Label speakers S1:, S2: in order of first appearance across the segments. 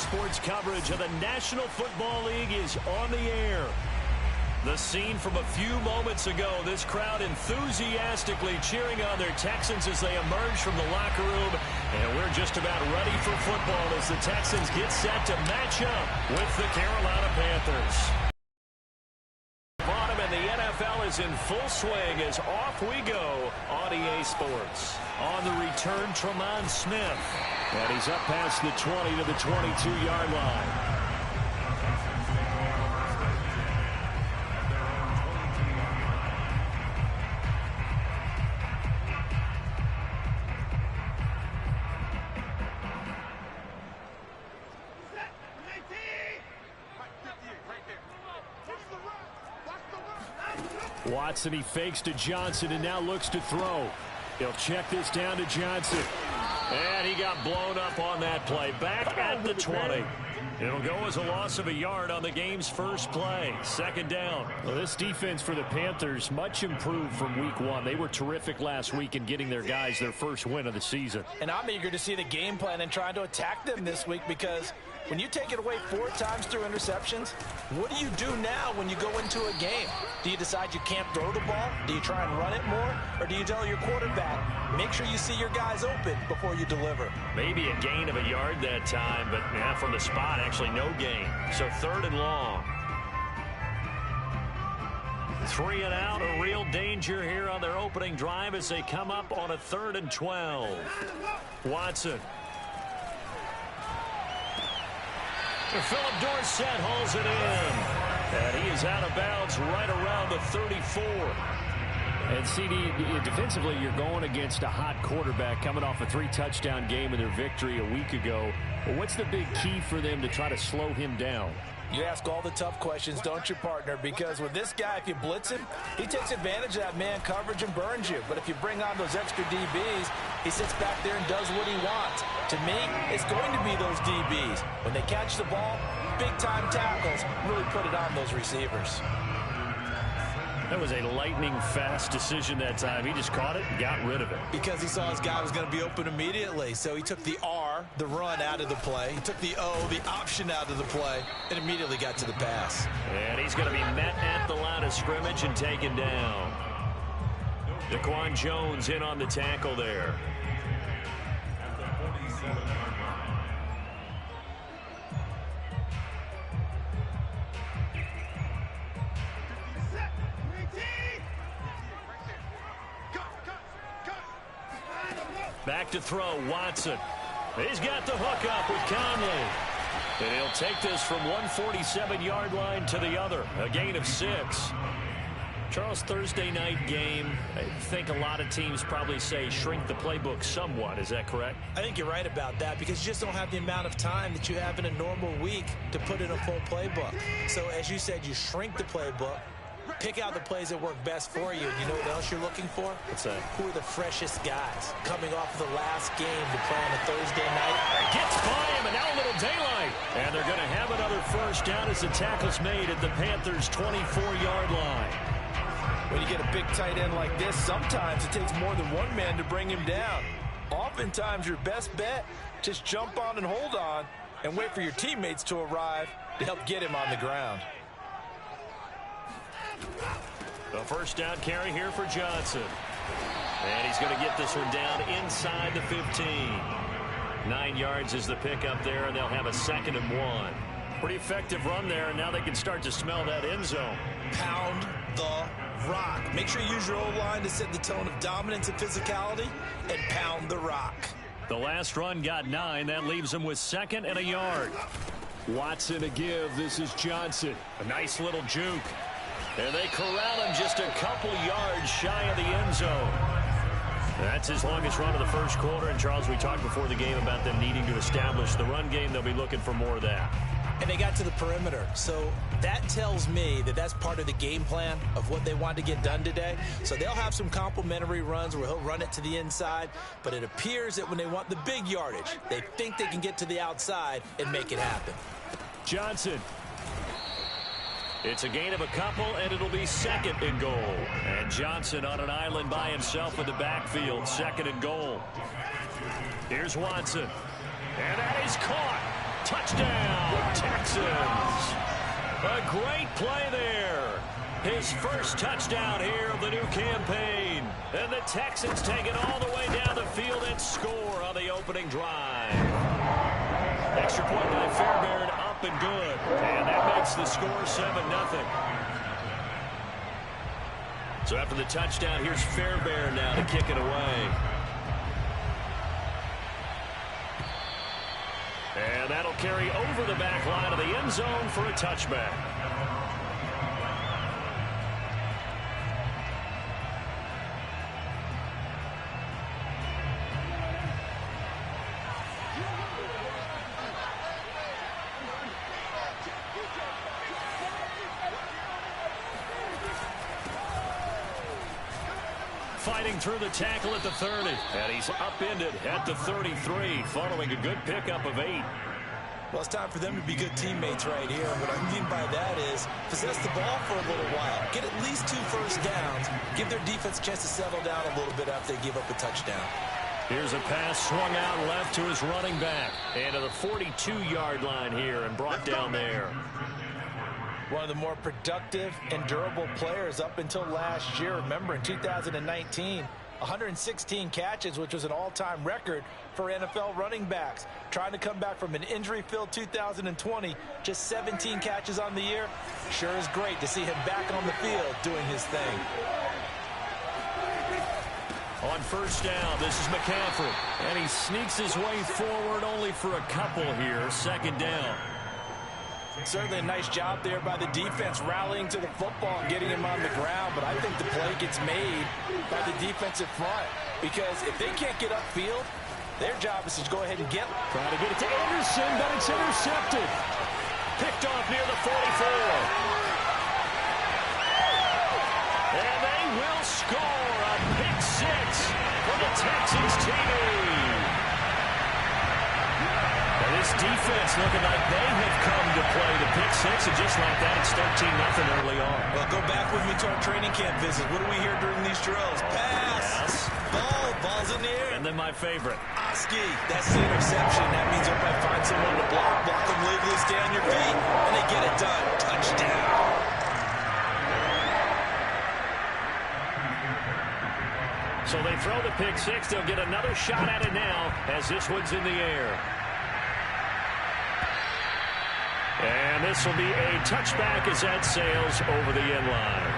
S1: Sports coverage of the National Football League is on the air. The scene from a few moments ago, this crowd enthusiastically cheering on their Texans as they emerge from the locker room. And we're just about ready for football as the Texans get set to match up with the Carolina Panthers. Bottom and the NFL is in full swing as off we go on EA Sports. On the return, Tremont Smith. And he's up past the 20 to the 22-yard line. Watson, he fakes to Johnson and now looks to throw. He'll check this down to Johnson. And he got blown up on that play. Back at the 20. It'll go as a loss of a yard on the game's first play. Second down. Well, this defense for the Panthers, much improved from week one. They were terrific last week in getting their guys their first win of the season.
S2: And I'm eager to see the game plan and trying to attack them this week, because when you take it away 4 times through interceptions, what do you do now when you go into a game? Do you decide you can't throw the ball? Do you try and run it more? Or do you tell your quarterback, make sure you see your guys open before you deliver?
S1: Maybe a gain of a yard that time, but from the spot, actually no gain. So third and long. 3 and out, a real danger here on their opening drive as they come up on a 3rd and 12. Watson. Philip Dorsett hauls it in. And he is out of bounds right around the 34.
S3: And CD, defensively, you're going against a hot quarterback coming off a 3-touchdown game in their victory a week ago. Well, what's the big key for them to try to slow him down?
S2: You ask all the tough questions, don't you, partner? Because with this guy, if you blitz him, he takes advantage of that man coverage and burns you. But if you bring on those extra DBs, he sits back there and does what he wants. To me, it's going to be those DBs. When they catch the ball, big-time tackles really put it on those receivers.
S1: That was a lightning-fast decision that time. He just caught it and got rid of it.
S2: Because he saw his guy was going to be open immediately. So he took the R, the run, out of the play. He took the O, the option, out of the play, and immediately got to the pass.
S1: And he's going to be met at the line of scrimmage and taken down. Daquan Jones in on the tackle there. Back to throw, Watson. He's got the hook up with Conley. And he'll take this from 147-yard line to the other. A gain of 6. Charles, Thursday night game, I think a lot of teams probably say shrink the playbook somewhat. Is that correct?
S2: I think you're right about that, because you just don't have the amount of time that you have in a normal week to put in a full playbook. So, as you said, you shrink the playbook. Pick out the plays that work best for you. You know what else you're looking for?
S1: What's that?
S2: Who are the freshest guys coming off of the last game to play on a Thursday night?
S1: Gets by him, and now a little daylight. And they're going to have another first down as the tackle's made at the Panthers' 24-yard line.
S2: When you get a big tight end like this, sometimes it takes more than one man to bring him down. Oftentimes, your best bet, just jump on and hold on and wait for your teammates to arrive to help get him on the ground.
S1: The first down carry here for Johnson. And he's going to get this one down inside the 15. 9 yards is the pickup there, and they'll have a 2nd and 1. Pretty effective run there, and now they can start to smell that end zone.
S2: Pound the rock. Make sure you use your O-line to set the tone of dominance and physicality, and pound the rock.
S1: The last run got 9. That leaves them with 2nd and a yard. Watson a give. This is Johnson. A nice little juke. And they corral him just a couple yards shy of the end zone. That's his longest run of the first quarter. And, Charles, we talked before the game about them needing to establish the run game. They'll be looking for more of that.
S2: And they got to the perimeter. So that tells me that that's part of the game plan of what they want to get done today. So they'll have some complementary runs where he'll run it to the inside. But it appears that when they want the big yardage, they think they can get to the outside and make it happen.
S1: Johnson. It's a gain of a couple, and it'll be 2nd and goal. And Johnson on an island by himself in the backfield. 2nd and goal. Here's Watson. And that is caught. Touchdown, Texans. A great play there. His first touchdown here of the new campaign. And the Texans take it all the way down the field and score on the opening drive. Extra point by Fairbairn, up and good. And that makes the score 7-0. So after the touchdown, here's Fairbairn now to kick it away. And that'll carry over the back line of the end zone for a touchback. Fighting through the tackle at the 30. And he's upended at the 33 following a good pickup of 8.
S2: Well, it's time for them to be good teammates right here. What I mean by that is possess the ball for a little while. Get at least 2 first downs. Give their defense a chance to settle down a little bit after they give up a touchdown.
S1: Here's a pass swung out left to his running back. And to the 42-yard line here and brought down there.
S2: One of the more productive and durable players up until last year. Remember, in 2019, 116 catches, which was an all-time record for NFL running backs. Trying to come back from an injury-filled 2020, just 17 catches on the year. Sure is great to see him back on the field doing his thing.
S1: On first down, this is McCaffrey. And he sneaks his way forward only for a couple here. Second down.
S2: Certainly a nice job there by the defense rallying to the football and getting him on the ground, but I think the play gets made by the defensive front because if they can't get upfield, their job is to go ahead and get it.
S1: Trying to get it to Anderson, but it's intercepted. Picked off near the 44. And they will score a pick 6 for the Texans TV. This defense looking like they have come to play the pick 6, and just like that, it's 13-0 early on.
S2: Well, go back with me to our training camp visit. What do we hear during these drills? Pass. Yes. Ball's in the air.
S1: And then my favorite.
S2: Oski. That's the interception. That means if I find someone to block them legally, stay on your feet, and they get it done. Touchdown.
S1: So they throw the pick 6. They'll get another shot at it now as this one's in the air. And this will be a touchback as that sails over the end line.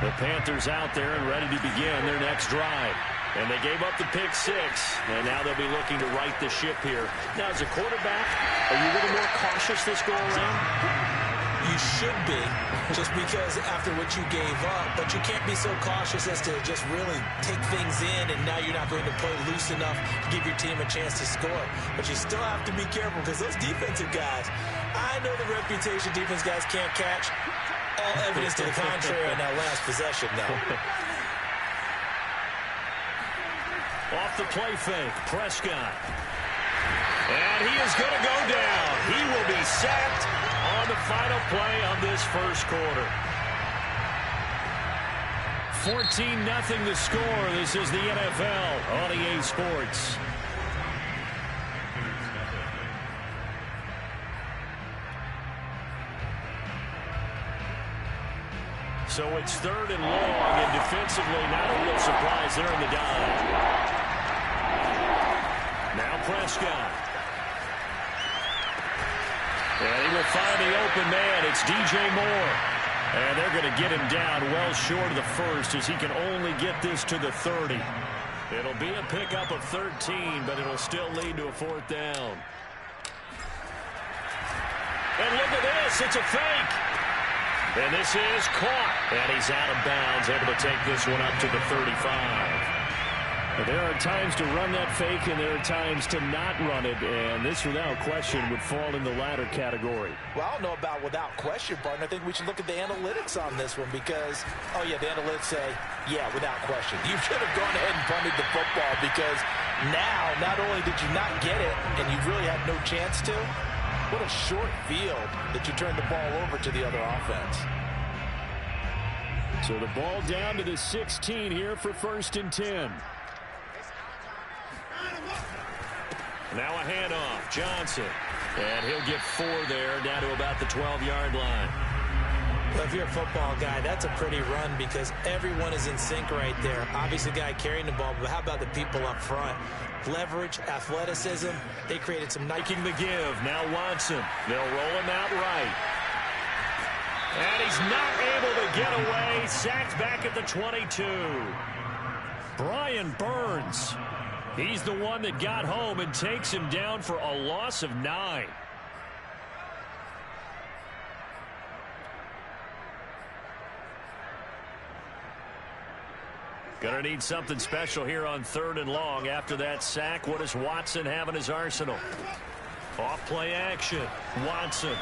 S1: The Panthers out there and ready to begin their next drive. And they gave up the pick 6, and now they'll be looking to right the ship here. Now, as a quarterback, are you a little more cautious this go around?
S2: You should be, just because after what you gave up, but you can't be so cautious as to just really take things in, and now you're not going to play loose enough to give your team a chance to score. But you still have to be careful because those defensive guys, I know the reputation defense guys can't catch. All evidence to the contrary on that last possession, though.
S1: Off the play fake, Prescott. And he is going to go down. He will be sacked on the final play of this first quarter. 14-0 the score. This is the NFL on EA Sports. So it's 3rd and long, and defensively not a real surprise there in the dive. Now Prescott. And he will find the open man. It's DJ Moore. And they're going to get him down well short of the first as he can only get this to the 30. It'll be a pickup of 13, but it'll still lead to a 4th down. And look at this. It's a fake. And this is caught. And he's out of bounds, able to take this one up to the 35. There are times to run that fake, and there are times to not run it, and this, without question, would fall in the latter category.
S2: Well, I don't know about without question, partner. I think we should look at the analytics on this one because, oh, yeah, the analytics say, yeah, without question. You should have gone ahead and punted the football because now, not only did you not get it, and you really had no chance to, what a short field that you turned the ball over to the other offense.
S1: So the ball down to the 16 here for 1st and 10. Now a handoff. Johnson. And he'll get 4 there, down to about the 12-yard line.
S2: Well, if you're a football guy, that's a pretty run because everyone is in sync right there. Obviously, the guy carrying the ball, but how about the people up front? Leverage, athleticism. They created some
S1: Making the give. Now Watson. They'll roll him out right. And he's not able to get away. Sacked back at the 22. Brian Burns. He's the one that got home and takes him down for a loss of 9. Gonna need something special here on 3rd and long. After that sack, what does Watson have in his arsenal? Off play action. Watson.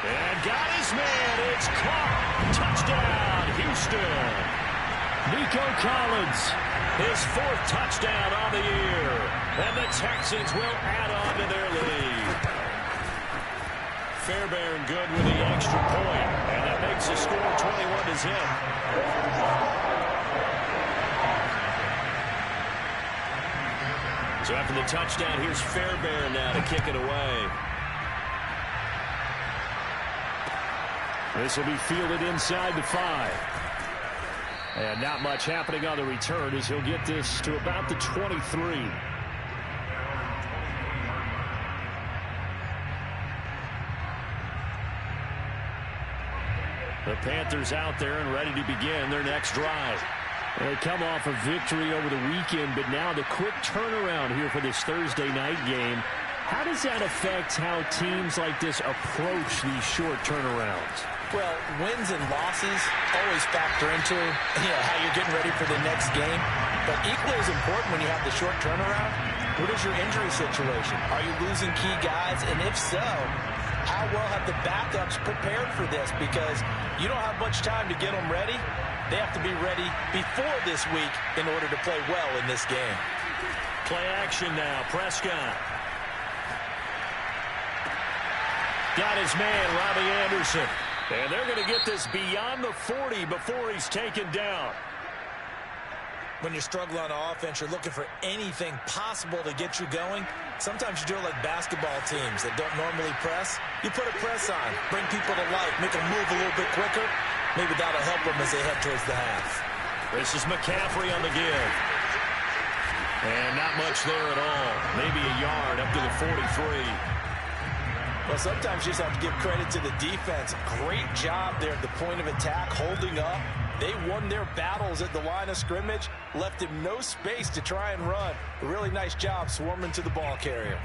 S1: And got his man. It's caught. Touchdown, Houston. Nico Collins, his 4th touchdown on the year. And the Texans will add on to their lead. Fairbairn good with the extra point. And that makes the score 21-zip. So after the touchdown, here's Fairbairn now to kick it away. This will be fielded inside the 5. And not much happening on the return as he'll get this to about the 23. The Panthers out there and ready to begin their next drive. They come off a victory over the weekend, but now the quick turnaround here for this Thursday night game. How does that affect how teams like this approach these short turnarounds?
S2: Well, wins and losses always factor into how you're getting ready for the next game. But equally as important when you have the short turnaround, what is your injury situation? Are you losing key guys? And if so, how well have the backups prepared for this? Because you don't have much time to get them ready. They have to be ready before this week in order to play well in this game.
S1: Play action now. Prescott. Got his man, Robbie Anderson. And they're going to get this beyond the 40 before he's taken down.
S2: When you're struggling on offense, you're looking for anything possible to get you going. Sometimes you do it like basketball teams that don't normally press. You put a press on, bring people to life, make them move a little bit quicker. Maybe that'll help them as they head towards the half.
S1: This is McCaffrey on the give. And not much there at all. Maybe a yard up to the 43.
S2: Well, sometimes you just have to give credit to the defense. Great job there at the point of attack, holding up. They won their battles at the line of scrimmage, left him no space to try and run. A really nice job swarming to the ball carrier.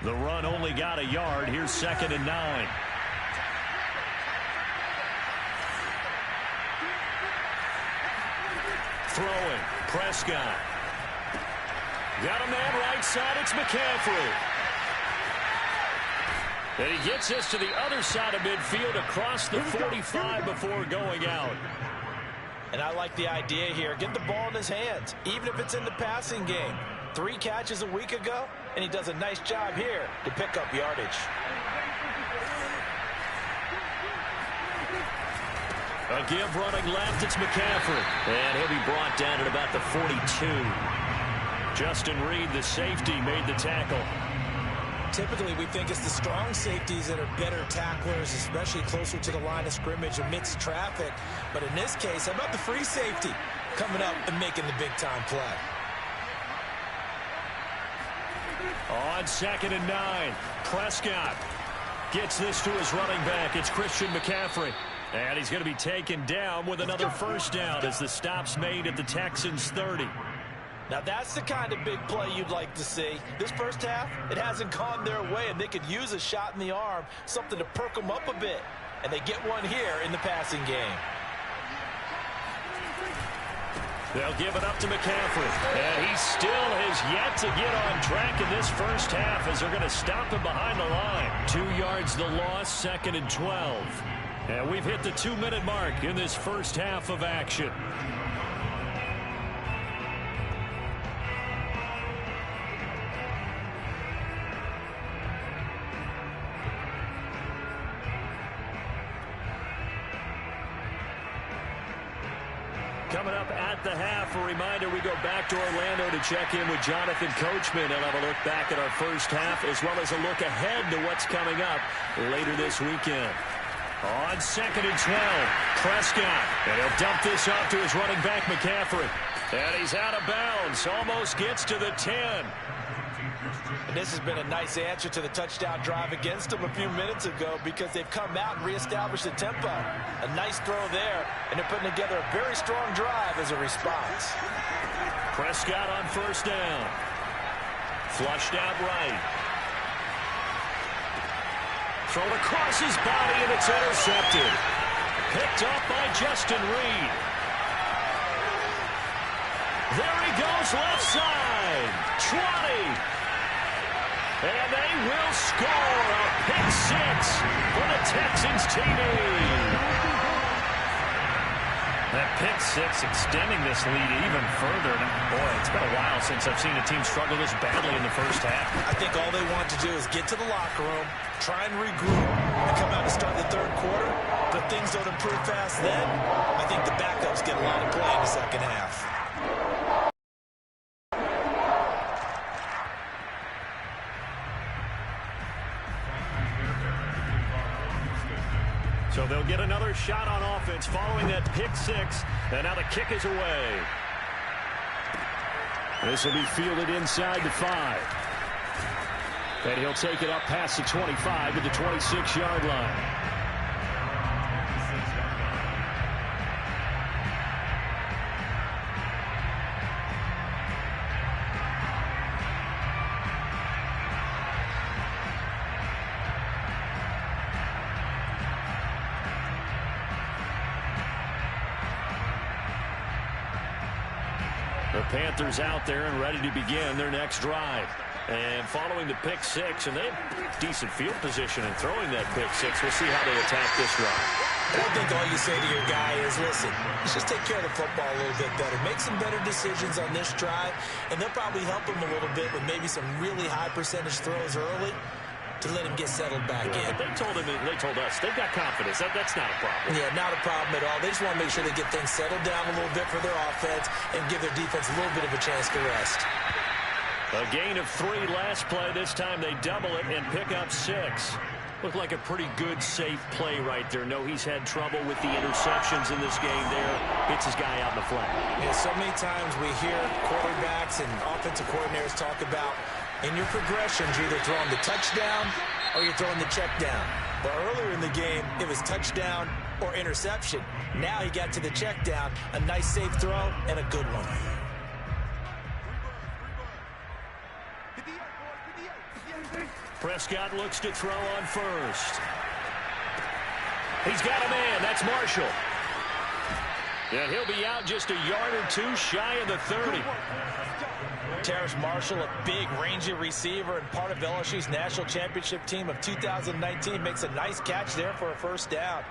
S1: The run only got a yard. Here's 2nd and 9. Throwing. Prescott. Got a man right side. It's McCaffrey. And he gets this to the other side of midfield across the 45 before going out.
S2: And I like the idea here. Get the ball in his hands, even if it's in the passing game. 3 catches a week ago, and he does a nice job here to pick up yardage.
S1: A give running left, it's McCaffrey. And he'll be brought down at about the 42. Justin Reed, the safety, made the tackle.
S2: Typically, we think it's the strong safeties that are better tacklers, especially closer to the line of scrimmage amidst traffic. But in this case, how about the free safety coming up and making the big-time play?
S1: On 2nd and 9, Prescott gets this to his running back. It's Christian McCaffrey. And he's going to be taken down with another first down as the stop's made at the Texans' 30.
S2: Now, that's the kind of big play you'd like to see. This first half, it hasn't gone their way, and they could use a shot in the arm, something to perk them up a bit. And they get one here in the passing game.
S1: They'll give it up to McCaffrey. And he still has yet to get on track in this first half as they're going to stop him behind the line. 2 yards the loss, 2nd and 12. And we've hit the 2-minute mark in this first half of action. Coming up at the half, a reminder, we go back to Orlando to check in with Jonathan Coachman and have a look back at our first half, as well as a look ahead to what's coming up later this weekend. On 2nd and 12, Prescott, and he'll dump this off to his running back, McCaffrey. And he's out of bounds, almost gets to the 10.
S2: And this has been a nice answer to the touchdown drive against them a few minutes ago, because they've come out and reestablished the tempo. A nice throw there, and they're putting together a very strong drive as a response.
S1: Prescott on 1st down. Flushed out right. Thrown across his body, and it's intercepted. Picked up by Justin Reed. There he goes, left side. 20. And they will score a pick 6 for the Texans TD.
S3: That pick 6 extending this lead even further. Boy, it's been a while since I've seen a team struggle this badly in the first half.
S2: I think all they want to do is get to the locker room, try and regroup, and come out and start the third quarter. But things don't improve fast then. I think the backups get a lot of play in the second half.
S1: So they'll get another shot on offense following that pick 6. And now the kick is away. This will be fielded inside the 5. And he'll take it up past the 25 to the 26-yard line. The Panthers out there and ready to begin their next drive. And following the pick 6, and they have decent field position in throwing that pick 6. We'll see how they attack this drive.
S2: I think all you say to your guy is, listen, let's just take care of the football a little bit better. Make some better decisions on this drive, and they'll probably help him a little bit with maybe some really high percentage throws early to let him get settled back in.
S1: But they told us, they've got confidence. That's not a problem.
S2: Yeah, not a problem at all. They just want to make sure they get things settled down a little bit for their offense and give their defense a little bit of a chance to rest.
S1: A gain of 3 last play. This time they double it and pick up 6. Looked like a pretty good, safe play right there. No, he's had trouble with the interceptions in this game there. Hits his guy out in the flat.
S2: Yeah, so many times we hear quarterbacks and offensive coordinators talk about, in your progressions, you're either throwing the touchdown or you're throwing the check down. But earlier in the game, it was touchdown or interception. Now he got to the check down, a nice safe throw, and a good one.
S1: Prescott looks to throw on 1st. He's got a man. That's Marshall. And he'll be out just a yard or 2 shy of the 30.
S2: Terrace Marshall, a big, rangy receiver and part of LSU's national championship team of 2019, makes a nice catch there for a 1st down.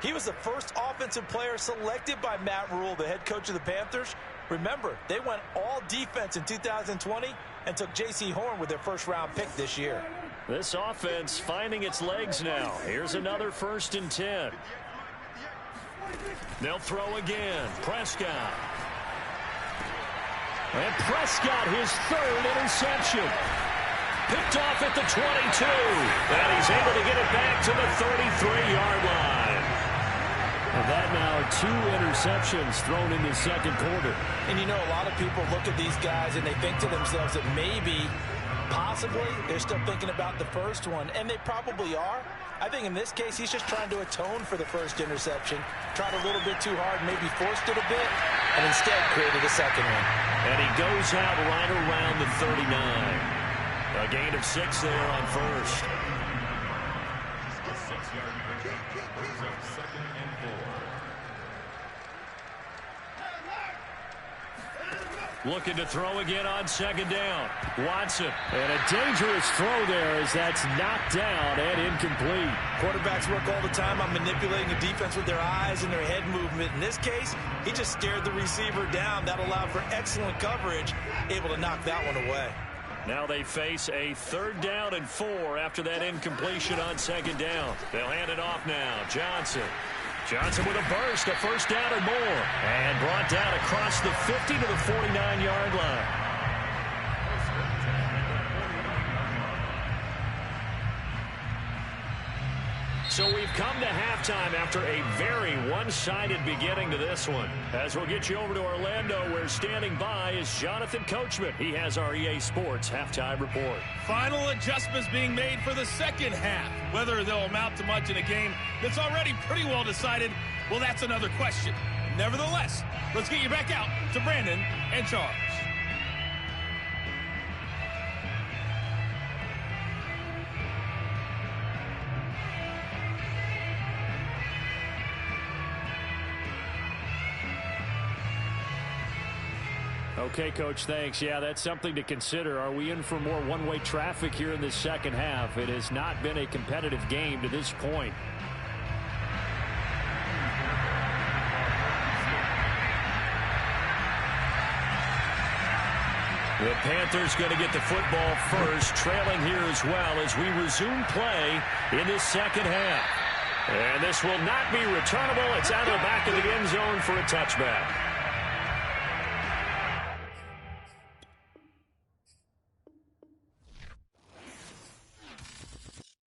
S2: He was the first offensive player selected by Matt Rule, the head coach of the Panthers. Remember, they went all defense in 2020 and took J.C. Horn with their 1st-round pick this year.
S1: This offense finding its legs now. Here's another 1st and 10. They'll throw again. Prescott. And Prescott, his 3rd interception. Picked off at the 22. And he's able to get it back to the 33-yard line.
S3: And that now 2 interceptions thrown in the 2nd quarter.
S2: And you know, a lot of people look at these guys and they think to themselves that maybe, possibly, they're still thinking about the first one. And they probably are. I think in this case, he's just trying to atone for the 1st interception. Tried a little bit too hard, maybe forced it a bit, and instead created a 2nd one.
S1: And he goes out right around the 39. A gain of 6 there on 1st. Looking to throw again on 2nd down. Watson.
S3: And a dangerous throw there as that's knocked down and incomplete.
S2: Quarterbacks work all the time on manipulating the defense with their eyes and their head movement. In this case, he just stared the receiver down. That allowed for excellent coverage, able to knock that one away.
S1: Now they face a 3rd down and 4 after that incompletion on 2nd down. They'll hand it off now. Johnson. Johnson with a burst, a first down or more. And brought down across the 50 to the 49-yard line. So we've come to halftime after a very one-sided beginning to this one. As we'll get you over to Orlando, where standing by is Jonathan Coachman. He has our EA Sports halftime report.
S4: Final adjustments being made for the second half. Whether they'll amount to much in a game that's already pretty well decided, well, that's another question. Nevertheless, let's get you back out to Brandon and Charles.
S3: Okay, Coach, thanks. Yeah, that's something to consider. Are we in for more one-way traffic here in this second half? It has not been a competitive game to this point.
S1: The Panthers going to get the football first, trailing here as well as we resume play in this second half. And this will not be returnable. It's out of the back of the end zone for a touchback.